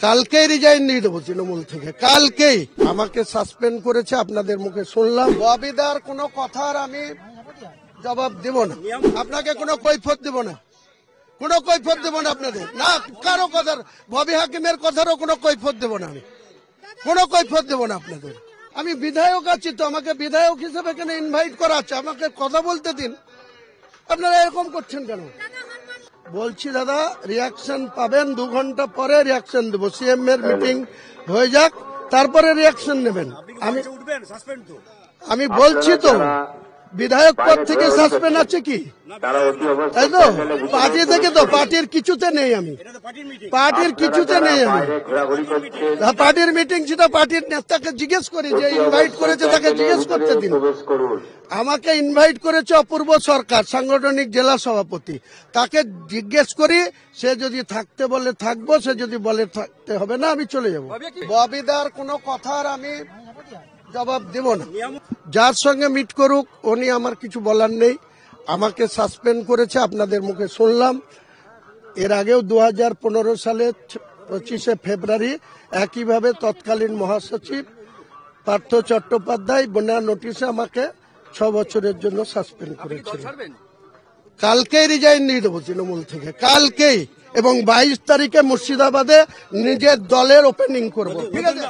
কালকেই রিজাইন দিয়ে দেবো তৃণমূল থেকে, কালকেই। আমাকে সাসপেন্ড করেছে, আপনাদের মুখে শুনলাম। ববিদার কোনো কথার আমি জবাব দেব না, আপনাকে কোনো কৈফিয়ত দেব না, কোনো কৈফিয়ত দেব না আপনাদের, না কারো কথার, ববি হাকিমের কথারও কোনো কৈফিয়ত দেব না, আমি কোনো কৈফিয়ত দেব না আপনাদের। আমি বিধায়ক আছি তো, আমাকে বিধায়ক হিসেবে কেন ইনভাইট করা আছে? আমাকে কথা বলতে দিন, আপনারা এরকম করছেন কেন? বলছি দাদা, রিয়াকশন পাবেন 2 ঘন্টা পরে, রিয়াকশন দেবো। সিএম এর মিটিং হয়ে যাক, তারপরে রিয়াকশন নেবেন। আমি বলছি তো, বিধায়ক পদ থেকে সাসপেন্ড আছে কি? তাই তো, পার্টি থেকে তো, পার্টির কিছুতে নেই আমি, পার্টির কিছুতে নেই আমি। পার্টির মিটিং ছিল, পার্টির নেতাকে জিজ্ঞেস করি, যে ইনভাইট করেছে তাকে জিজ্ঞেস করতে দিন। আমাকে ইনভাইট করেছে অপূর্ব সরকার, সাংগঠনিক জেলা সভাপতি, তাকে জিজ্ঞেস করি, সে যদি থাকতে বলে থাকবো, সে যদি বলে থাকতে হবে না, আমি চলে যাবো। ববিদার কোনো কথার আমি জবাব দেব না, যার সঙ্গে মিট করুক, উনি, আমার কিছু বলার নেই। আমাকে সাসপেন্ড করেছে, আপনাদের মুখে শুনলাম। এর আগেও 2015 সালের 25শে ফেব্রুয়ারি একইভাবে তৎকালীন মহাসচিব পার্থ চট্টোপাধ্যায় বিনা নোটিশে আমাকে 6 বছরের জন্য সাসপেন্ড করেছিল। কালকেই রিজাইন দিয়ে দেবো তৃণমূল থেকে, কালকেই। এবং 22 তারিখে মুর্শিদাবাদে নিজের দলের ওপেনিং করবো, ঠিক আছে।